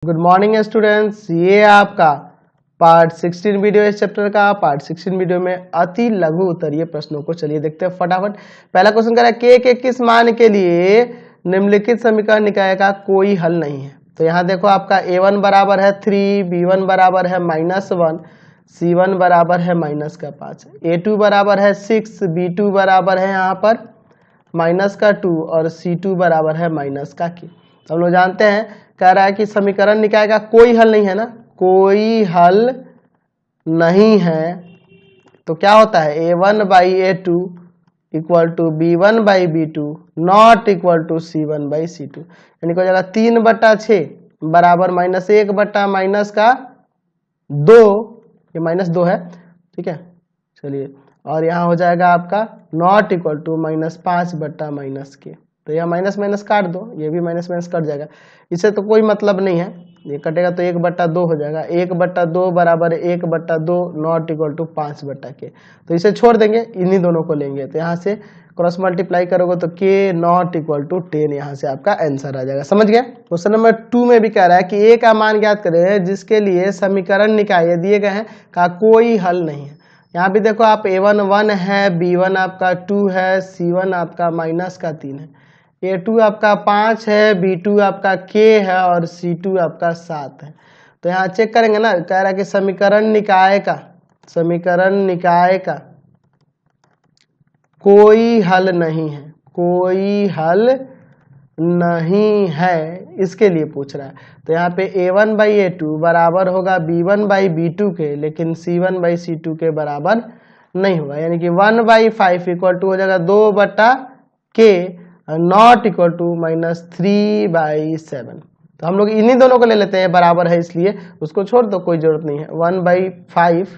Good morning students, ये आपका part 16 video इस चैप्टर का। पार्ट 16 वीडियो में अति लघु उत्तरीय प्रश्नों को चलिए देखते हैं फटाफट। पहला क्वेश्चन कह रहा है के के किस मान के लिए निम्नलिखित समीकरण निकाय का कोई हल नहीं है। तो यहाँ देखो आपका a1 बराबर है 3, b1 बराबर है -1, c1 बराबर है -5, a2 बराबर है 6, b2 बराबर है यहाँ पर -2 और c2 बराबर है -k। तो हम लोग जानते हैं कह रहा है कि समीकरण निकाय का कोई हल नहीं है ना, कोई हल नहीं है। तो क्या होता है a1 by a2 equal to b1 by b2 not equal to c1 by c2, यानी कि हो जाएगा 3/6 बराबर -1 बटा -2, ये -2 है, ठीक है। चलिए, और यहाँ हो जाएगा आपका नॉट इक्वल टू -5 बटा -k। तो यह माइनस माइनस काट दो, ये भी माइनस माइनस कट जाएगा, इससे तो कोई मतलब नहीं है, ये कटेगा तो 1/2 हो जाएगा। 1/2 बराबर 1/2 नॉट इक्वल टू 5/k। तो इसे छोड़ देंगे, इन्हीं दोनों को लेंगे। तो यहाँ से क्रॉस मल्टीप्लाई करोगे तो k नॉट इक्वल टू 10, यहाँ से आपका आंसर आ जाएगा। समझ गए। क्वेश्चन नंबर 2 में भी कह रहा है कि a का मान ज्ञात करें जिसके लिए समीकरण निकाय दिए गए हैं का कोई हल नहीं है। यहाँ भी देखो आप a1 1 है, b1 आपका 2 है, c1 आपका -3 है, a2 आपका 5 है, b2 आपका k है और c2 आपका 7 है। तो यहाँ चेक करेंगे ना, कह रहा है कि समीकरण निकाय का कोई हल नहीं है, कोई हल नहीं है, इसके लिए पूछ रहा है। तो यहाँ पे a1 बाई a2 बराबर होगा b1 बाई b2 के, लेकिन c1 बाई c2 के बराबर नहीं होगा, यानी कि 1/5 इक्वल टू हो जाएगा 2/k नॉट इक्वल टू -3/7। तो हम लोग इन्हीं दोनों को ले लेते हैं, बराबर है इसलिए उसको छोड़ दो, कोई जरूरत नहीं है। 1/5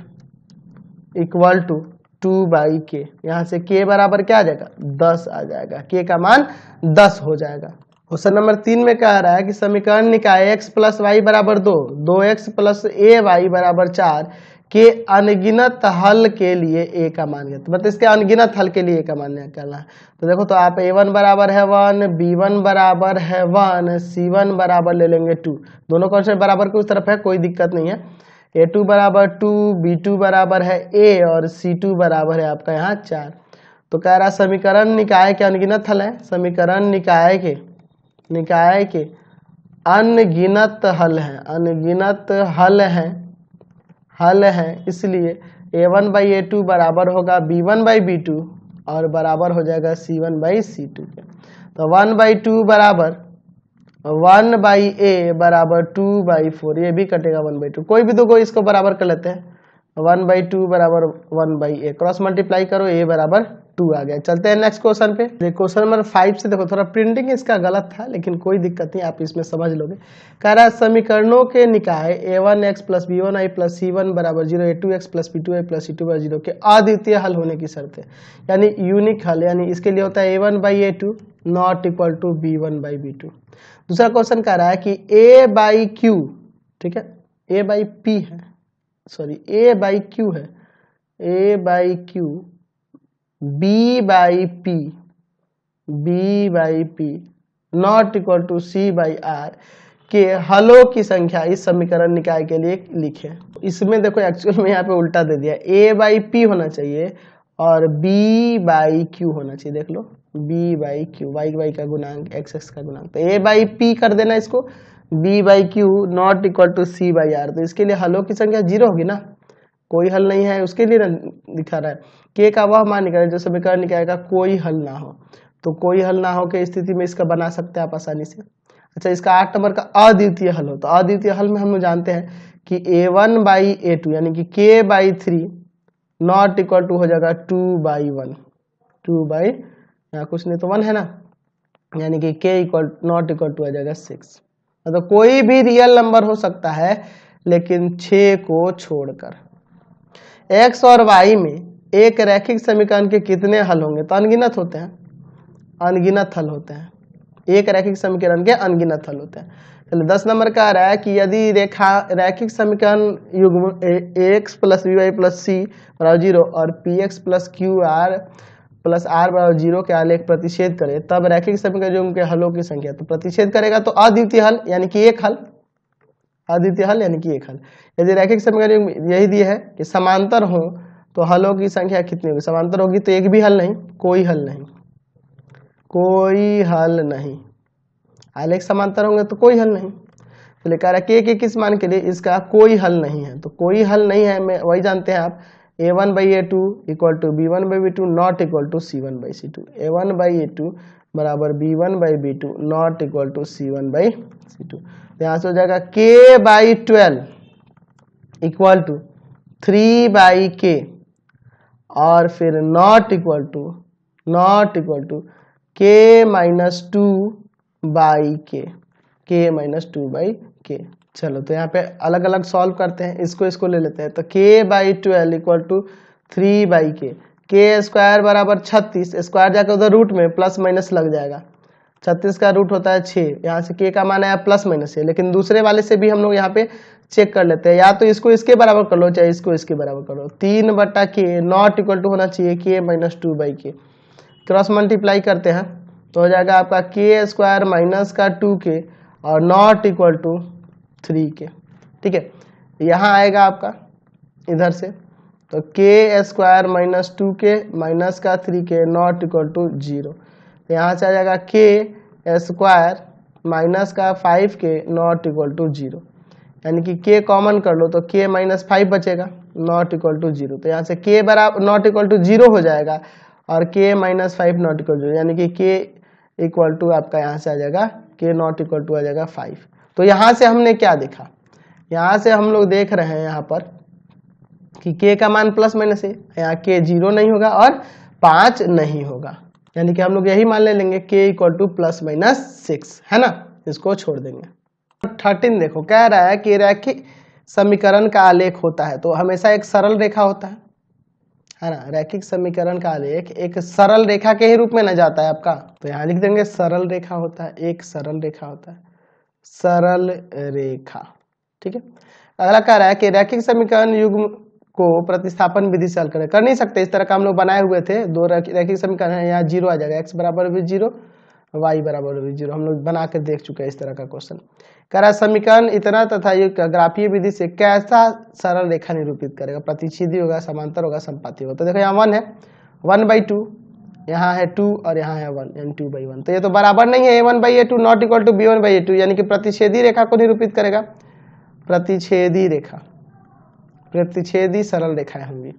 इक्वल टू 2/k, यहाँ से k बराबर क्या आ जाएगा 10 आ जाएगा, k का मान 10 हो जाएगा। क्वेश्चन नंबर 3 में कह रहा है कि समीकरण निकाय x प्लस वाई बराबर 2, 2x प्लस ए वाई बराबर 4 के अनगिनत हल के लिए a का मान ज्ञात। मतलब इसके अनगिनत हल के लिए a का मान निकालना है। तो देखो, तो आप a1 बराबर है 1, b1 बराबर है 1, c1 बराबर ले लेंगे 2, दोनों कौन से बराबर की उस तरफ है, कोई दिक्कत नहीं है। a2 बराबर 2, b2 बराबर है a और c2 बराबर है आपका यहाँ 4। तो कह रहा समीकरण निकाय के अनगिनत हल है, समीकरण निकाय के अनगिनत हल है, अनगिनत हल है, इसलिए a1 बाई a2 बराबर होगा b1 बाई b2 और बराबर हो जाएगा c1 बाई c2 के। तो 1/2 बराबर 1/a बराबर 2/4, ये भी कटेगा 1/2, कोई भी दो को इसको बराबर कर लेते हैं। 1/2 बराबर 1/a, क्रॉस मल्टीप्लाई करो, a बराबर 2 आ गया। चलते हैं नेक्स्ट क्वेश्चन पे। क्वेश्चन नंबर 5 से देखो, थोड़ा प्रिंटिंग इसका गलत था, लेकिन कोई दिक्कत नहीं, आप इसमें समझ लोगे। कह रहा है समीकरणों के निकाय a1x plus b1i plus c1 बराबर 0, a2x plus b2i plus c2 बराबर 0 के अद्वितीय हल होने की शर्त है, यानी यूनिक हल, यानी इसके लिए होता है a1 by a2 not equal to b1 by b2। दूसरा क्वेश्चन कह रहा है कि a बाई q, ठीक है, a बाई p है, सॉरी a बाई q है, a by q b by p not equal to c by r के हलों की संख्या इस समीकरण निकाय के लिए लिखे। इसमें देखो एक्चुअल में यहाँ पे उल्टा दे दिया, a बाई p होना चाहिए और b बाई q होना चाहिए। देख लो, b बाई q, y का गुणांक, x का गुणांक, तो a बाई p कर देना इसको, b by q not equal to c by r। तो इसके लिए हलों की संख्या 0 होगी ना, कोई हल नहीं है, उसके लिए दिखा रहा है k का वह मान निकालें जो समीकरण निकाय का कोई हल ना हो। तो कोई हल ना हो के स्थिति में इसका बना सकते हैं आप आसानी से। अच्छा, इसका 8 नंबर का अद्वितीय हल हो, तो अद्वितीय हल में हम लोग जानते हैं कि a1 बाई a2 यानी कि k by 3 not equal to हो जाएगा 2/1, 2 बाई, यहाँ कुछ नहीं तो 1 है ना, यानी कि k equal not equal to आ जाएगा 6। तो कोई भी रियल नंबर हो सकता है, लेकिन 6 को छोड़कर। x और y में एक रैखिक समीकरण के कितने हल होंगे, तो अनगिनत होते हैं, अनगिनत हल होते हैं, एक रैखिक समीकरण के अनगिनत हल होते हैं। चलिए 10 नंबर का आ रहा है कि यदि रैखिक समीकरण युग्म ax plus by plus c बराबर 0 और px plus qr plus r बराबर 0 के आलेख प्रतिच्छेद करे, तब रैखिक समीकरण युग्म के हलों की संख्या। तो प्रतिच्छेद करेगा तो अद्वितीय हल, यानी कि एक हल, अद्वितीय हल यानी कि एक हल। यदि रैखिक समीकरण यही दिए है कि समांतर हो तो हलों की संख्या कितनी होगी, समांतर होगी तो एक भी हल नहीं, कोई हल नहीं, कोई हल नहीं। आलेख समांतर होंगे तो कोई हल नहीं। तो लिखा रहा है के किस मान के लिए इसका कोई हल नहीं है, तो कोई हल नहीं है मैं वही जानते हैं आप a1/a2 equal to b1/b2 not equal to c1/c2, a1/a2 बराबर b1/b2 not equal to c1/c2। तो यहाँ से हो जाएगा k/12 इक्वल टू 3/k और फिर not equal to k-2/k, k-2/k। चलो तो यहाँ पे अलग अलग सॉल्व करते हैं, इसको ले लेते हैं। तो k/12 equal to 3/k, k square बराबर 36, स्क्वायर जाकर उधर रूट में प्लस माइनस लग जाएगा, 36 का रूट होता है 6, यहाँ से k का मान आया प्लस माइनस है, लेकिन दूसरे वाले से भी हम लोग यहाँ पे चेक कर लेते हैं, या तो इसको इसके बराबर कर लो चाहे इसको इसके बराबर कर लो। 3/k नॉट इक्वल टू होना चाहिए k-2/k, क्रॉस मल्टीप्लाई करते हैं तो हो जाएगा आपका k स्क्वायर माइनस का 2k और नॉट इक्वल टू 3k। ठीक है, यहाँ आएगा आपका इधर से तो k square minus 2k minus का 3k नॉट इक्वल टू 0। तो यहाँ से आ जाएगा k स्क्वायर माइनस का 5k नॉट इक्वल टू 0, यानी कि k कॉमन कर लो तो k माइनस 5 बचेगा नॉट इक्वल टू 0। तो यहाँ से k बराबर नॉट इक्वल टू 0 हो जाएगा और k minus 5 not equal to 0, यानी कि k इक्वल टू आपका यहाँ से आ जाएगा k नॉट इक्वल टू आ जाएगा 5। तो यहाँ से हमने क्या देखा, यहाँ से हम लोग देख रहे हैं यहाँ पर कि k का मान प्लस माइनस है, यहाँ k 0 नहीं होगा और 5 नहीं होगा, यानी कि हम लोग यही मान ले लेंगे k equal two plus minus 6, है ना, इसको छोड़ देंगे। 13 देखो कह रहा है कि रैखिक समीकरण का आलेख होता है तो हमेशा एक सरल रेखा होता है ना, रैखिक समीकरण का आलेख एक सरल रेखा के ही रूप में न जाता है आपका, तो यहाँ लिख देंगे सरल रेखा होता है, एक सरल रेखा होता है, सरल रेखा। ठीक है, अगला कह रहा है कि रैखिक समीकरण युग्म को प्रतिस्थापन विधि से हल करें। कर नहीं सकते, इस तरह का हम लोग बनाए हुए थे, दो रैखिक समीकरण है, यहाँ 0 आ जाएगा, x बराबर भी 0 y बराबर भी 0, हम लोग बना कर देख चुके हैं इस तरह का क्वेश्चन। कह रहा है समीकरण इतना तथा युक्त ग्राफीय विधि से कैसा सरल रेखा निरूपित करेगा, प्रतिच्छेदी होगा, समांतर होगा, संपाती होगा। तो देखो यहाँ 1 है, 1/2, यहाँ है 2 और यहाँ है 1, यानी 2/1। तो ये तो बराबर नहीं है, a1/a2 not equal to b1/a2, यानी कि प्रतिच्छेदी रेखा को निरूपित करेगा, प्रतिच्छेदी रेखा, प्रतिच्छेदी सरल रेखाएं होंगी।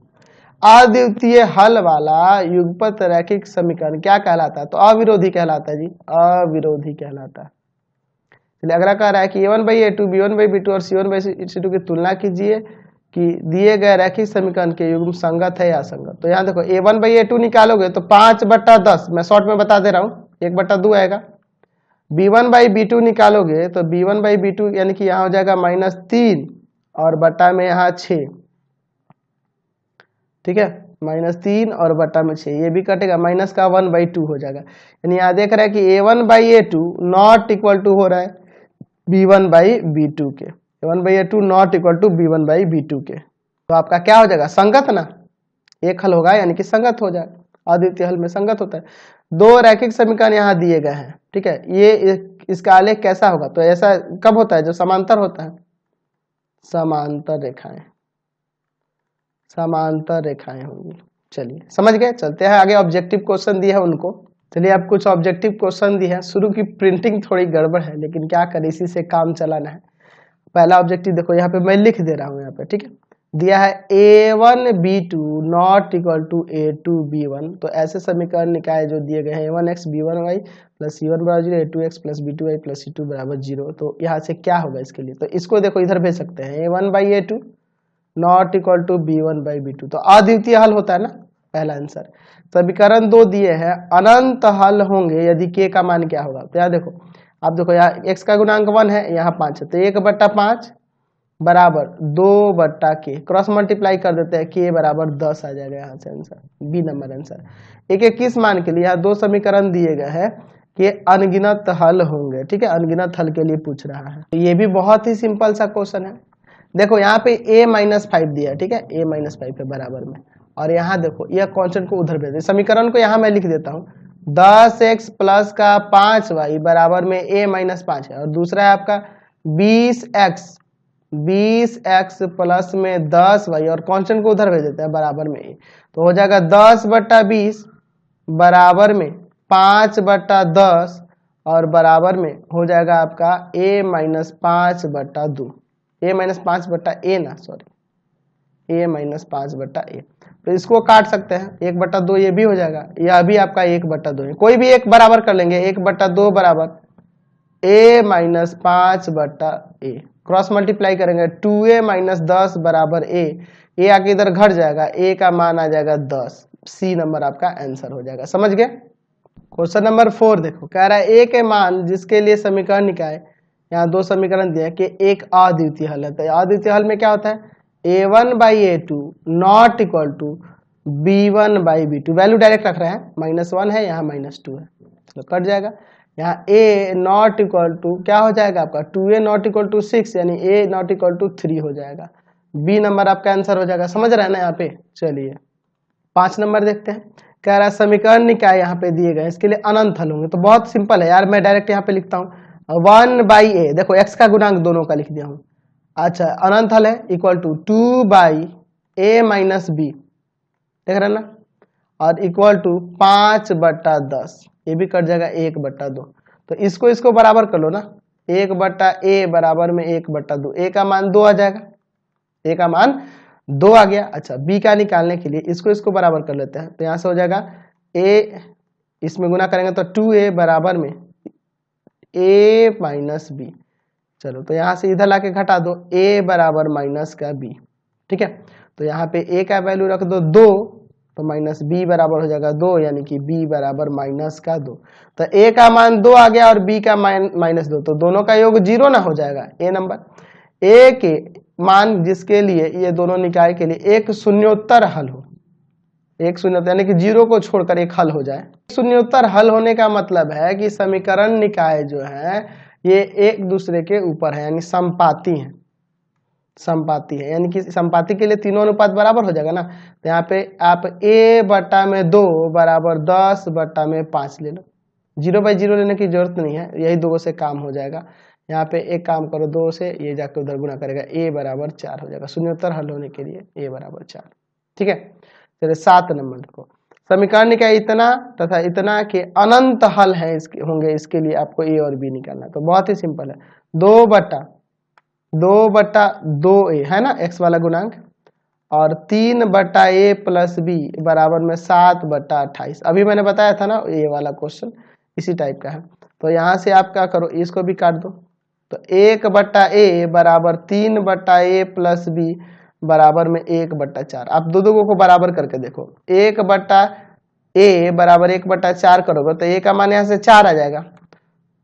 अद्वितीय हल वाला युगपत रैखिक समीकरण क्या कहलाता है, तो अविरोधी कहलाता है जी, अविरोधी कहलाता है। चलिए अगला कह रहा है कि a1/a2 b1/b2 और c1/c2 की तुलना कीजिए कि दिए गए रैखिक समीकरण के युग्म संगत है या असंगत। तो यहाँ देखो a1/a2 निकालोगे तो 5/10, मैं शॉर्ट में बता दे रहा हूँ, 1/2 आएगा। b1/b2 निकालोगे तो b1/b2 यानी कि यहाँ हो जाएगा -3 और बटा में यहाँ 6, ठीक है, -3 और बटा में 6, ये भी कटेगा, माइनस का 1/2 हो जाएगा। यानी यहाँ देख रहा है कि a1/a2 नॉट इक्वल टू हो रहा है b1/b2 के, a1/a2 not equal to b1/b2 के। तो आपका क्या हो जाएगा, संगत ना, एक हल होगा यानी कि संगत हो जाए, अद्वितीय हल में संगत होता है। दो रैखिक समीकरण यहाँ दिए गए हैं, ठीक है, ये इसका आलेख कैसा होगा, तो ऐसा कब होता है, जब समांतर होता है, समांतर रेखाएं, समांतर रेखाएं होंगी। चलिए समझ गए, चलते हैं आगे। ऑब्जेक्टिव क्वेश्चन दिए है उनको, चलिए अब कुछ ऑब्जेक्टिव क्वेश्चन दिए है। शुरू की प्रिंटिंग थोड़ी गड़बड़ है लेकिन क्या करें, इसी से काम चलाना है। पहला ऑब्जेक्टिव देखो, यहाँ पे मैं लिख दे रहा हूँ, यहाँ पे ठीक है, दिया है a1b2 not equal to a2b1। तो ऐसे समीकरण निकाय जो दिए गए हैं a1x b1y प्लस c1 बराबर 0, a2x plus b2y plus c2 बराबर 0। तो यहाँ से क्या होगा इसके लिए, तो इसको देखो इधर भेज सकते हैं, a1/a2 not equal to b1/b2। तो अद्वितीय हल होता है ना, पहला आंसर। समीकरण 2 दिए हैं, अनंत हल होंगे यदि k का मान क्या होगा। तो यहाँ देखो, आप देखो यहाँ x का गुणांक 1 है, यहाँ 5 है, तो 1/5 बराबर 2/k, क्रॉस मल्टीप्लाई कर देते हैं, k बराबर 10 आ जाएगा, यहाँ से आंसर बी नंबर आंसर। एक किस मान के लिए, यहाँ दो समीकरण दिए गए हैं कि अनगिनत हल होंगे, ठीक है, अनगिनत हल के लिए पूछ रहा है। तो ये भी बहुत ही सिंपल सा क्वेश्चन है। देखो यहाँ पे a-5 दिया है, ठीक है, a-5 है बराबर में, और यहाँ देखो यह कांस्टेंट को उधर भेज दे, समीकरण को यहाँ मैं लिख देता हूँ, 10x प्लस का 5y बराबर में a-5 है, और दूसरा है आपका 20x 20x प्लस में 10y और कांस्टेंट को उधर भेज देते हैं बराबर में a, तो हो जाएगा 10/20 बराबर में 5/10 और बराबर में हो जाएगा आपका a minus 5/2, a minus 5/a ना, सॉरी a माइनस 5/a। तो इसको काट सकते हैं, 1/2 ये भी हो जाएगा, यह भी आपका 1/2 है, कोई भी एक बराबर कर लेंगे, 1/2 बराबर a minus 5/a, cross multiply करेंगे 2a माइनस 10 बराबर a आके इधर घट जाएगा, a का मान आ जाएगा 10, सी नंबर आपका आंसर हो जाएगा। समझ गए। क्वेश्चन नंबर 4 देखो, कह रहा है a के मान जिसके लिए समीकरण निकाय, यहाँ दो समीकरण दिया कि एक अद्वितीय हल है, तो अद्वितीय हल में क्या होता है, a1/a2 not equal to b1/b2, value direct रख रहे हैं, -1 है यहाँ -2 है, तो कट जाएगा। यहाँ a नॉट इक्वल टू क्या हो जाएगा आपका 2a नॉट इक्वल टू 6, यानी a नॉट इक्वल टू 3 हो जाएगा, बी नंबर आपका आंसर हो जाएगा। समझ रहे हैं ना यहाँ पे। चलिए 5 नंबर देखते हैं, कह रहा है समीकरण निकाय यहाँ पे दिए गए, इसके लिए अनंत हल होंगे, तो बहुत सिंपल है यार, मैं डायरेक्ट यहाँ पे लिखता हूँ 1/a, देखो x का गुणांक दोनों का लिख दिया हूँ। अच्छा अनंत हल है, equal to 2/a minus b, देख रहे हैं ना, और इक्वल टू 5/10, ये भी कट जाएगा 1/2, तो इसको बराबर कर लो ना, 1/a बराबर में 1/2, a का मान 2 आ जाएगा, a का मान 2 आ गया। अच्छा b का निकालने के लिए इसको बराबर कर लेते हैं, तो यहाँ से हो जाएगा a, इसमें गुना करेंगे तो 2a बराबर में a माइनस b, चलो तो यहाँ से इधर लाके घटा दो, a बराबर माइनस का b, ठीक है, तो यहाँ पे a का वैल्यू रख दो 2, तो माइनस b बराबर हो जाएगा 2, यानी कि b बराबर माइनस का 2, तो a का मान 2 आ गया और b का -2, तो दोनों का योग 0 ना हो जाएगा। a नंबर, a के मान जिसके लिए ये दोनों निकाय के लिए एक शून्योत्तर हल हो, एक शून्योत्तर यानी कि 0 को छोड़कर एक हल हो जाए। शून्योत्तर हल होने का मतलब है कि समीकरण निकाय जो है ये एक दूसरे के ऊपर है, यानी समपाती है, समपाती है, यानी कि समपाती के लिए तीनों अनुपात बराबर हो जाएगा ना, तो यहाँ पे आप a/2 बराबर 10/5 ले लो, 0/0 लेने की जरूरत नहीं है, यही दो से काम हो जाएगा। यहाँ पे एक काम करो, 2 से ये जाके उधर गुना करेगा, a बराबर 4 हो जाएगा, शून्योत्तर हल होने के लिए a बराबर 4, ठीक है। चलिए 7 नंबर देखो, समीकरण निकाय इतना तथा इतना के अनंत हल है इसके होंगे, इसके लिए आपको a और b निकालना है, तो बहुत ही सिंपल है, 2/2a है ना x वाला गुणांक, और 3/a प्लस b बराबर में 7/28, अभी मैंने बताया था ना ये वाला क्वेश्चन इसी टाइप का है। तो यहाँ से आप क्या करो, इसको भी काट दो, तो 1/a बराबर 3/a प्लस b बराबर में 1/4, आप दो को बराबर करके देखो, 1/a बराबर 1/4 करोगे तो a का मान यहाँ से 4 आ जाएगा,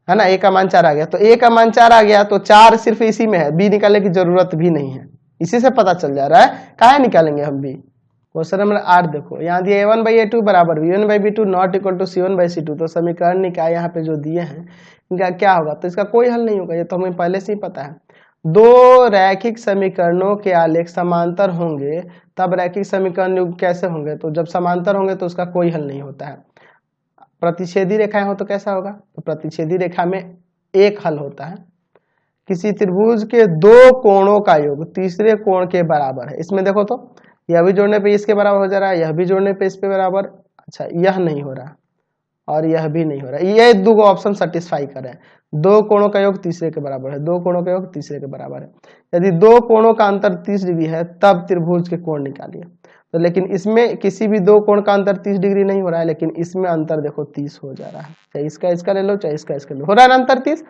है ना, a का मान 4 आ गया, तो a का मान 4 आ गया, तो 4 सिर्फ इसी में है, b निकालने की जरूरत भी नहीं है, इसी से पता चल जा रहा है, काहे निकालेंगे हम b। क्वेश्चन नंबर 8 देखो, यहाँ दिया a1/a2 बराबर b1/b2 not equal to c1/c2, तो समीकरण निकाय यहाँ पे जो दिए हैं इनका क्या होगा, तो इसका कोई हल नहीं होगा, ये तो हमें पहले से ही पता है। दो रैखिक समीकरणों के आलेख समांतर होंगे तब रैखिक समीकरण युग्म कैसे होंगे, तो जब समांतर होंगे तो उसका कोई हल नहीं होता है। प्रतिच्छेदी रेखाएं हो तो कैसा होगा, तो प्रतिच्छेदी रेखा में एक हल होता है, किसी त्रिभुज के दो कोणों का योग तीसरे कोण के बराबर है। इसमें देखो तो यह भी जोड़ने पे इसके बराबर हो जा रहा है, यह भी जोड़ने पे इस पे बराबर, अच्छा यह नहीं हो रहा और यह भी नहीं हो रहा, ये दो ऑप्शन सेटिस्फाई कर रहे हैं, दो कोणों का योग तीसरे के बराबर है, दो कोणों का योग तीसरे के बराबर है, यदि दो कोणों का अंतर 30 डिग्री है तब त्रिभुज के कोण निकालिए। तो लेकिन इसमें किसी भी दो कोण का अंतर 30 डिग्री नहीं हो रहा है, लेकिन इसमें अंतर देखो 30 हो जा रहा है, चाहे इसका ले लो चाहे इसका ले लो, हो रहा है ना अंतर 30,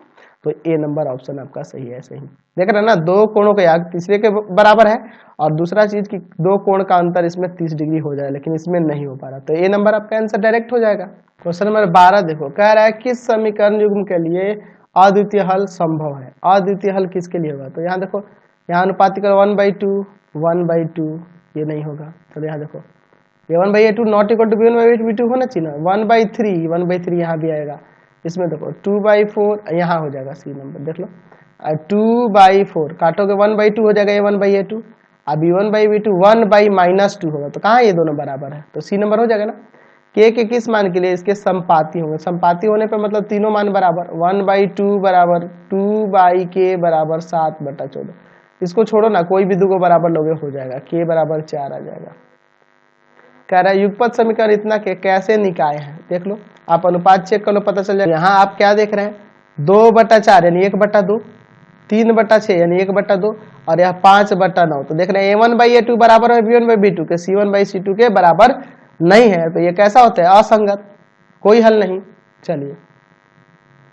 तो ए नंबर ऑप्शन आपका सही है। सही देख रहे हैं ना, दो कोणों का योग तीसरे के बराबर है, और दूसरा चीज की दो कोण का अंतर इसमें 30 डिग्री हो जाए, लेकिन इसमें नहीं हो पा रहा, तो ए नंबर आपका आंसर डायरेक्ट हो जाएगा। क्वेश्चन नंबर 12 देखो, कह रहा है किस समीकरण युग्म के लिए अद्वितीय हल संभव है। अद्वितीय हल किसके लिए होगा, तो यहाँ देखो, यहाँ अनुपातिक 1/2 ये नहीं होगा, चलो यहाँ देखो ये 1/a2 not equal to b1/b2 होना चाहिए ना, 1/3 यहाँ भी आएगा, इसमें देखो 2/4 यहाँ हो जाएगा, सी नंबर देख लो, 2/4 काटोगे 1/2 हो जाएगा, ये 1/a2, अब 1/b2 1/-2 होगा, तो कहाँ ये दोनों बराबर है, तो सी नंबर हो जाएगा ना। के किस मान के लिए, इसके संपाती होंगे, संपाती होने पर मतलब तीनों मान बराबर, 1/2 बराबर 2/k बराबर 7/14, इसको छोड़ो ना, कोई भी दो को बराबर लोगे हो जाएगा, k बराबर 4 आ जाएगा। कह रहा है युगपत समीकरण इतना के कैसे निकाय है, देख लो आप अनुपात चेक कर लो, पता चल जाएगा। यहाँ आप क्या देख रहे हैं, 2/4 यानी 1/2, 3/6 यानी 1/2 और यह 5/9। तो देख रहे हैं a1/a2 बराबर है b1/b2 के, c1/c2 के बराबर नहीं है। तो ये कैसा होता है, असंगत, कोई हल नहीं। चलिए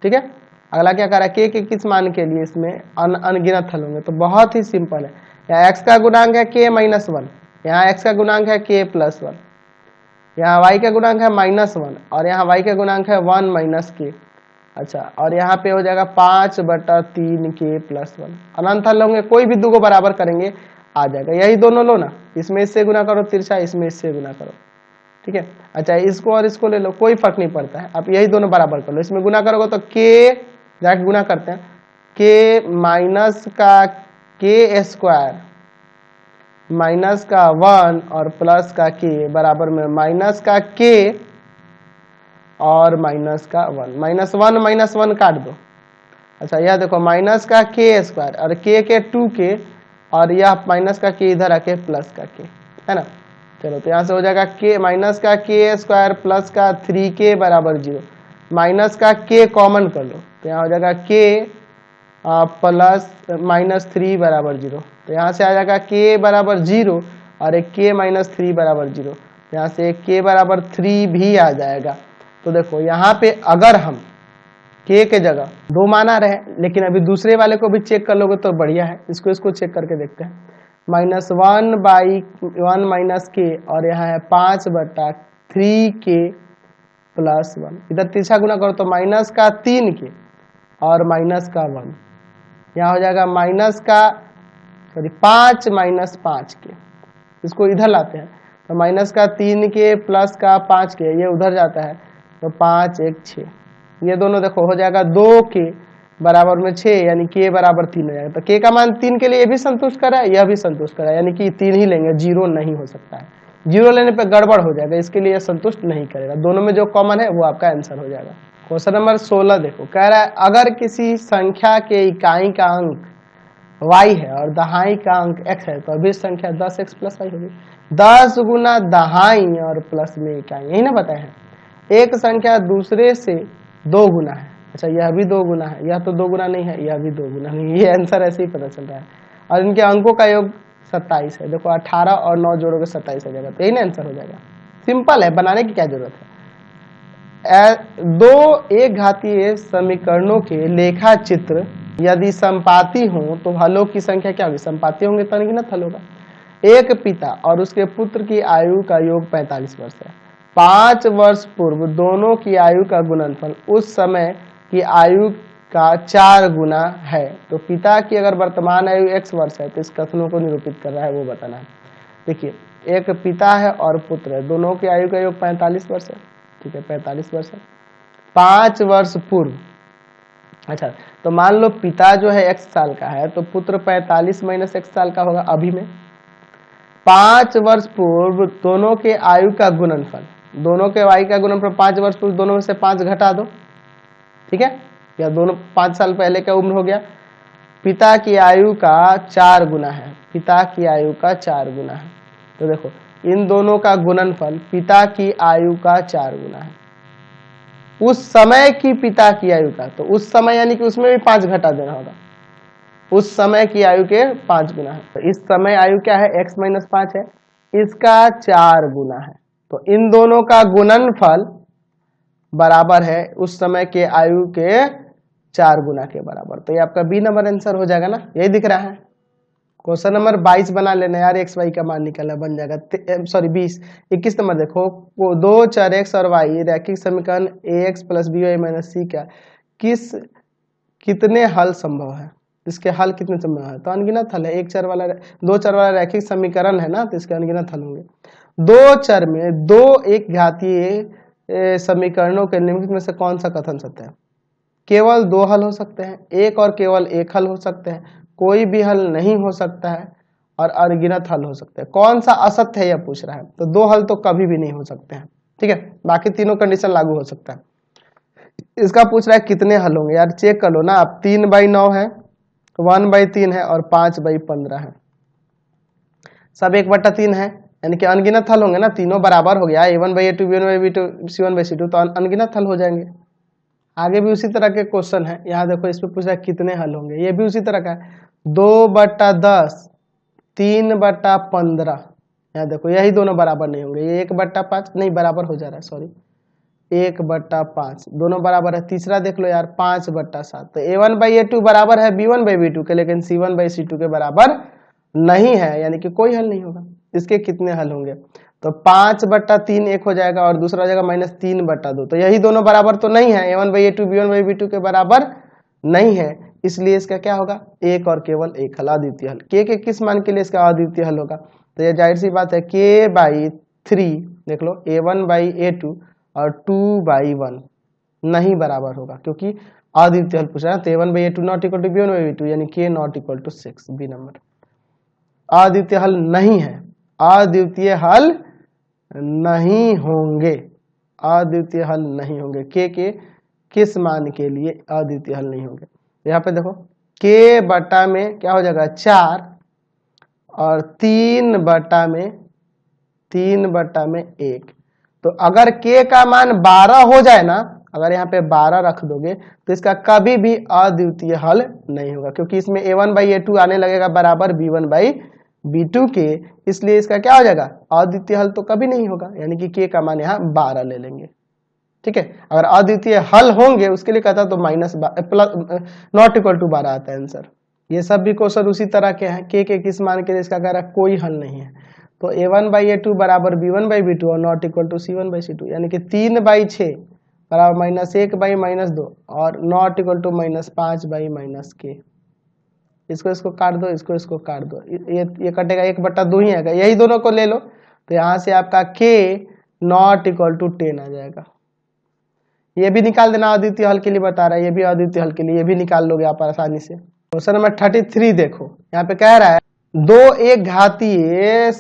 ठीक है, अगला क्या कर रहा है, k के किस मान के लिए इसमें अनगिनत हल होंगे। तो बहुत ही सिंपल है, यहाँ x का गुणांक है k-1, यहाँ x का गुणांक है k+1, यहाँ y का गुणांक है -1 और यहाँ y का गुणांक है 1 - k। अच्छा, और यहाँ पे हो जाएगा 5/3 k+1। अनंत हल होंगे, कोई भी दो को बराबर करेंगे आ जाएगा। यही दोनों लो ना, इसमें इससे गुना करो तिरछा, इसमें इससे गुना करो, ठीक है। अच्छा, इसको और इसको ले लो, कोई फर्क नहीं पड़ता है, आप यही दोनों बराबर कर लो। इसमें गुना करोगे तो k, जाके गुना करते हैं, k माइनस का k² माइनस का 1 और प्लस का k बराबर में माइनस का k और माइनस का 1, -1 काट दो। अच्छा, यह देखो माइनस का k² और k के 2k और यह माइनस का k इधर आके प्लस का k, है ना। चलो, तो यहाँ से हो जाएगा k माइनस का k² प्लस का 3k बराबर 0, माइनस का k कॉमन कर लो तो यहाँ हो जाएगा k प्लस -3 बराबर 0। तो यहाँ से आ जाएगा k बराबर 0 और एक k -3 बराबर 0, यहाँ से एक k बराबर 3 भी आ जाएगा। तो देखो यहाँ पे अगर हम k के जगह 2 मान आ रहे हैं, लेकिन अभी दूसरे वाले को भी चेक कर लोगे तो बढ़िया है। इसको चेक करके देखते हैं, -1/1 - k और यहाँ है 5/3k + 1। इधर तीसरा गुना करो तो माइनस का 3k और माइनस का 1, यहाँ हो जाएगा 5 - 5k। इसको इधर लाते हैं तो माइनस का 3k प्लस का 5k, ये उधर जाता है तो 5 1 6, ये दोनों देखो हो जाएगा 2k बराबर में 6 यानी k बराबर 3 हो जाएगा। तो k का मान 3 के लिए ये भी संतुष्ट करा है, यह भी संतुष्ट करा है, यानी कि 3 ही लेंगे, 0 नहीं हो सकता है। 0 लेने पे गड़बड़ हो जाएगा, इसके लिए संतुष्ट नहीं करेगा। दोनों में जो कॉमन है वो आपका आंसर हो जाएगा। क्वेश्चन नंबर 16 देखो, कह रहा है अगर किसी संख्या के इकाई का अंक y है और दहाई का अंक x है तो अभी संख्या 10x + y होगी। 10 गुना दहाई और प्लस में इकाई, यही ना बताए हैं। एक संख्या दूसरे से 2 गुना है, अच्छा यह भी 2 गुना है, यह तो 2 गुना नहीं है, यह भी 2 गुना नहीं, ये आंसर ऐसे ही पता चल रहा है। और इनके अंकों का योग 27 है, देखो 18 और 9 जोड़ोगे 27 हो जाएगा, तो यही ना आंसर हो जाएगा। सिंपल है, बनाने की क्या जरूरत है। दो एक घातीय समीकरणों के लेखा चित्र यदि संपाती हो तो हलों की संख्या क्या होगी, संपाती होंगे तो अनगिनत हल होगा। एक पिता और उसके पुत्र की आयु का योग 45 वर्ष है। 5 वर्ष पूर्व दोनों की आयु का गुणनफल उस समय की आयु का 4 गुना है। तो पिता की अगर वर्तमान आयु x वर्ष है तो इस कथनों को निरूपित कर रहा है, वो बताना है। देखिए, एक पिता है और पुत्र है, दोनों की आयु का योग 45 वर्ष है, ठीक है 45 वर्ष है। 5 वर्ष पूर्व, अच्छा तो मान लो पिता जो है x साल का है तो पुत्र 45 - x साल का होगा अभी में। 5 वर्ष पूर्व दोनों के आयु का गुणनफल, दोनों के आयु का गुणनफल 5 वर्ष पूर्व, दोनों में से 5 घटा दो, ठीक है, या दोनों 5 साल पहले का उम्र हो गया। पिता की आयु का 4 गुना है, पिता की आयु का 4 गुना है। तो देखो इन दोनों का गुणनफल पिता की आयु का 4 गुना है, उस समय की पिता की आयु का, तो उस समय यानी कि उसमें भी 5 घटा देना होगा, उस समय की आयु के 5 गुना है। तो इस समय आयु क्या है, x - 5 है, इसका 4 गुना है। तो इन दोनों का गुणनफल बराबर है उस समय के आयु के 4 गुना के बराबर। तो ये आपका बी नंबर आंसर हो जाएगा ना, यही दिख रहा है। क्वेश्चन नंबर 22 बना लेना यार, एक्स वाई का मान निकालना, बन जाएगा 20। 21 नंबर देखो, वो 2 चर x और y रैखिक समीकरण ax + by - c का कितने हल संभव है, इसके हल कितने संभव है। तो अनगिनत हल है, 2 चर वाला रैखिक समीकरण है ना, तो इसके अनगिनत हल होंगे। 2 चर में 2 एक घातीय समीकरणों के निम्नलिखित में से कौन सा कथन सत्य है। केवल 2 हल हो सकते हैं, एक और केवल 1 हल हो सकते हैं, कोई भी हल नहीं हो सकता है और अनगिनत हल हो सकते हैं। कौन सा असत्य है यह पूछ रहा है, तो 2 हल तो कभी भी नहीं हो सकते हैं, ठीक है, बाकी तीनों कंडीशन लागू हो सकता है। इसका पूछ रहा है कितने हल होंगे, यार चेक कर लो ना आप, 3/9 है, 1/3 है और 5/15 है, सब 1/3 है, यानी कि अनगिनत हल होंगे ना, तीनों बराबर हो गया, a1/a2 b1/b2 c1/c2 तो अनगिनत हल हो जाएंगे। आगे भी उसी तरह के क्वेश्चन है, यहाँ देखो इस पे पूछा कितने हल होंगे, ये भी उसी तरह का है, 2/10 3/15, यहाँ देखो यही दोनों बराबर नहीं होंगे, ये 1/5 नहीं बराबर हो जा रहा है, सॉरी 1/5 दोनों बराबर है। तीसरा देख लो यार 5/7, तो a1/a2 बराबर है b1/b2 के, लेकिन c1/c2 के बराबर नहीं है, यानी कि कोई हल नहीं होगा। इसके कितने हल होंगे, तो 5/3 एक हो जाएगा और दूसरा हो जाएगा -3/2, तो यही दोनों बराबर तो नहीं है, a1/a2 b1/b2 के बराबर नहीं है, इसलिए इसका क्या होगा, एक और केवल एक हल, अद्वितीय हल। के किस मान के लिए इसका अद्वितीय हल होगा, तो यह जाहिर सी बात है k/3 देख लो a1/a2 और 2/1 नहीं बराबर होगा, क्योंकि अद्वितीय हल पूछ रहा है, तो a1/a2 not equal to b1/b2 यानी k नॉट इक्वल टू 6, बी नंबर अद्वितीय हल नहीं है, अद्वितीय हल नहीं होंगे, अद्वितीय हल नहीं होंगे, के किस मान के लिए अद्वितीय हल नहीं होंगे। यहाँ पे देखो k बटा में क्या हो जाएगा 4 और 3/1, तो अगर k का मान 12 हो जाए ना, अगर यहाँ पे 12 रख दोगे तो इसका कभी भी अद्वितीय हल नहीं होगा, क्योंकि इसमें a1/a2 आने लगेगा बराबर b1/b2 के, इसलिए इसका क्या हो जाएगा, अद्वितीय हल तो कभी नहीं होगा, यानी कि k का मान यहाँ 12 ले लेंगे। ठीक है, अगर अद्वितीय हल होंगे उसके लिए कहता तो नॉट इक्वल टू 12 आता है आंसर। ये सब भी क्वेश्चन उसी तरह के हैं, के किस मान के लिए इसका कह रहा है कोई हल नहीं है, तो a1/a2 बराबर b1/b2 और नॉट इक्वल टू c1/c2, यानी कि 3/6 बराबर -1/-2 और नॉट इक्वल टू -5/-k। इसको काट दो, इसको काट दो, ये कटेगा 1/2 ही आएगा, यही दोनों को ले लो, तो यहाँ से आपका k नॉट इक्वल टू 10 आ जाएगा। ये भी निकाल देना, अद्वितीय हल के लिए बता रहा है, ये भी अद्वितीय हल के लिए, ये भी निकाल लोगे आप आसानी से। क्वेश्चन नंबर 33 देखो, यहाँ पे कह रहा है दो एक घातीय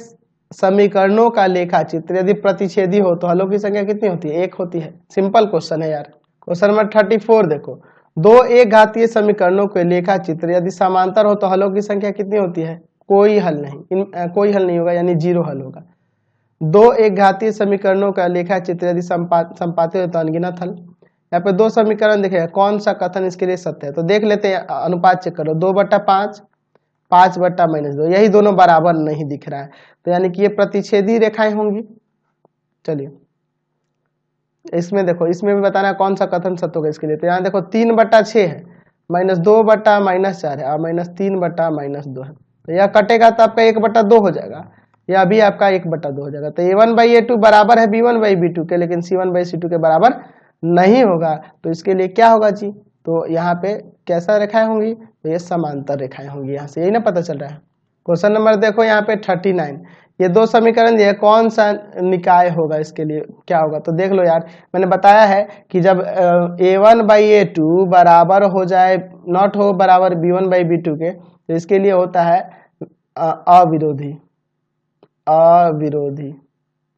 समीकरणों का लेखा चित्र यदि प्रतिच्छेदी हो तो हलों की संख्या कितनी होती है, एक होती है। सिंपल क्वेश्चन है यार। क्वेश्चन नंबर 34 देखो, दो एक घातीय समीकरणों के लेखा चित्र यदि समांतर हो तो हलों की संख्या कितनी होती है, कोई हल नहीं, कोई हल नहीं होगा, यानी 0 हल होगा। दो एक घातीय समीकरणों का लेखा चित्र यदि संपातित हो तो अनगिनत हल। यहाँ पे दो समीकरण देखेगा, कौन सा कथन इसके लिए सत्य है, तो देख लेते हैं, अनुपात चेक करो, 2/5 5/-2, यही दोनों बराबर नहीं दिख रहा है, तो यानी कि ये प्रतिच्छेदी रेखाएं होंगी। चलिए इसमें देखो, इसमें भी बताना कौन सा कथन सत्य होगा इसके लिए, तो यहाँ देखो 3/6 है, -2/-4 है और -3/-2 है, तो यह कटेगा तो आपका 1/2 हो जाएगा, यह भी आपका 1/2 हो जाएगा। तो a1/a2 बराबर है b1/b2 के, लेकिन c1/c2 के बराबर नहीं होगा, तो इसके लिए क्या होगा जी, तो यहाँ पे कैसा रेखाएं होंगी, तो ये समांतर रेखाएं होंगी, यहाँ से यही ना पता चल रहा है। क्वेश्चन नंबर देखो यहाँ पे 39, ये दो समीकरण दिए, कौन सा निकाय होगा इसके लिए क्या होगा, तो देख लो यार, मैंने बताया है कि जब a1/a2 बराबर हो जाए, नॉट हो बराबर b1/b2 के, तो इसके लिए होता है अविरोधी, अविरोधी।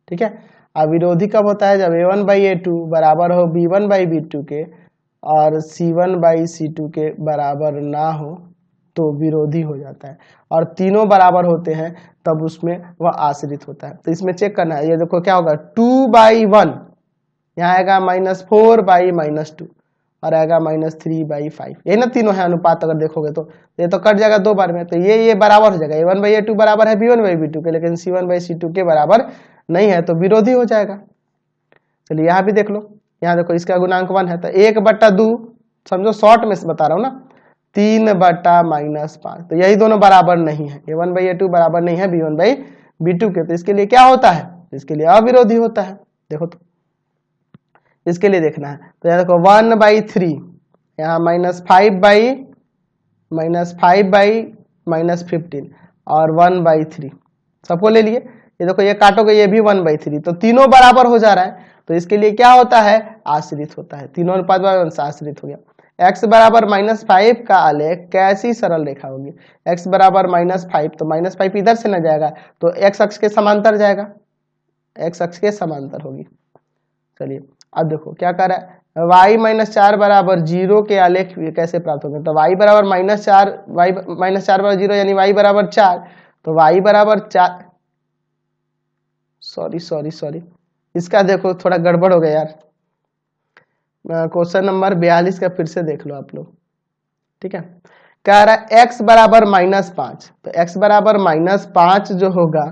ठीक है, अविरोधी कब होता है, जब a1/a2 बराबर हो b1/b2 के और c1/c2 के बराबर ना हो तो विरोधी हो जाता है, और तीनों बराबर होते हैं तब उसमें वह आश्रित होता है। तो इसमें चेक करना है, ये देखो क्या होगा, 2/1 यहाँ आएगा -4/-2 और आएगा -3/5, यही ना तीनों है अनुपात, अगर देखोगे तो ये तो कट जाएगा 2 बार में, तो ये बराबर हो जाएगा, a1/a2 बराबर है b1/b2 के, लेकिन c1/c2 के बराबर नहीं है, तो विरोधी हो जाएगा। चलिए यहाँ भी देख लो, यहाँ देखो इसका गुणांक 1 है, तो 1/2 समझो, शॉर्ट में बता रहा हूँ ना, 3/-5, तो यही दोनों बराबर नहीं है, a1/a2 बराबर नहीं है b1/b2 के, तो इसके लिए क्या होता है, इसके लिए अविरोधी होता है। देखो तो इसके लिए देखना है, तो यहाँ देखो 1/3, यहाँ -5/-15 और 1/3 सबको ले लिए, ये देखो ये काटोगे, ये भी 1/3, तो तीनों बराबर हो जा रहा है, तो इसके लिए क्या होता है, आश्रित होता है, तीनों अनुपात बराबर आश्रित हो गया। x बराबर -5 का आलेख कैसी सरल रेखा होगी, x बराबर -5, तो -5 इधर से न जाएगा तो x अक्ष के समांतर जाएगा, x अक्ष के समांतर होगी। चलिए अब देखो क्या कर रहा है, y माइनस 4 बराबर 0 के आलेख कैसे प्राप्त होंगे? तो y बराबर -4, y -4 बराबर 0 यानी y बराबर 4, तो y बराबर 4, सॉरी इसका देखो थोड़ा गड़बड़ हो गया यार। क्वेश्चन नंबर 42 का फिर से देख लो आप लोग, ठीक है। कह रहा है x बराबर -5, तो x बराबर -5 जो होगा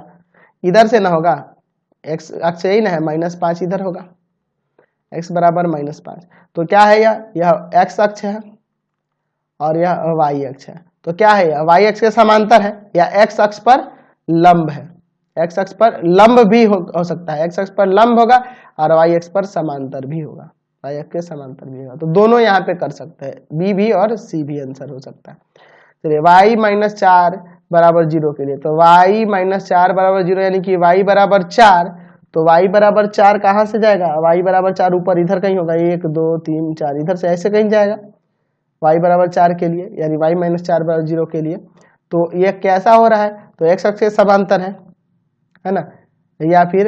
इधर से ना होगा, x अक्ष यही ना है, -5 इधर होगा, x बराबर -5, तो क्या है यह x अक्ष है और यह y अक्ष है, तो क्या है यह y अक्ष के समांतर है या x अक्ष पर लंब है? x अक्ष पर लंब भी हो सकता है, x अक्ष पर लंब होगा और y अक्ष पर समांतर भी होगा, y अक्ष के समांतर भी होगा, तो दोनों यहाँ पे कर सकते हैं, बी भी और सी भी आंसर हो सकता है। चलिए y -4 बराबर 0 के लिए, तो y -4 बराबर 0 यानी कि y बराबर 4, तो y बराबर 4 कहाँ से जाएगा? y बराबर 4 ऊपर इधर कहीं होगा, 1 2 3 4 इधर से ऐसे कहीं जाएगा y बराबर 4 के लिए, यानी y -4 बराबर 0 के लिए। तो ये कैसा हो रहा है? तो x अक्ष के समांतर है ना, या फिर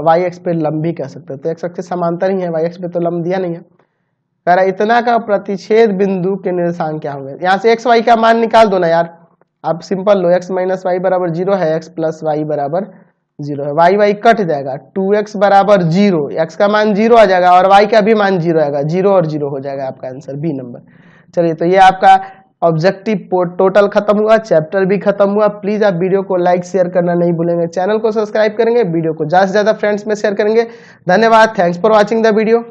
y अक्ष पे लंब भी कह सकते हैं, तो x अक्ष के समांतर ही है, y अक्ष पे तो लंब दिया नहीं है। कह रहा इतना का प्रतिच्छेद बिंदु के निर्देशांक क्या होंगे? यहाँ से x y का मान निकाल दो ना यार, आप सिंपल लो, x - y बराबर 0 है, x + y बराबर 0 है, y कट जाएगा, 2x बराबर 0, x का मान 0 आ जाएगा और y का भी मान 0 आएगा, 0 और 0 हो जाएगा आपका आंसर बी नंबर। चलिए, तो ये आपका ऑब्जेक्टिव टोटल खत्म हुआ, चैप्टर भी खत्म हुआ। प्लीज आप वीडियो को लाइक शेयर करना नहीं भूलेंगे, चैनल को सब्सक्राइब करेंगे, वीडियो को ज्यादा से ज्यादा फ्रेंड्स में शेयर करेंगे। धन्यवाद, thanks for watching the video.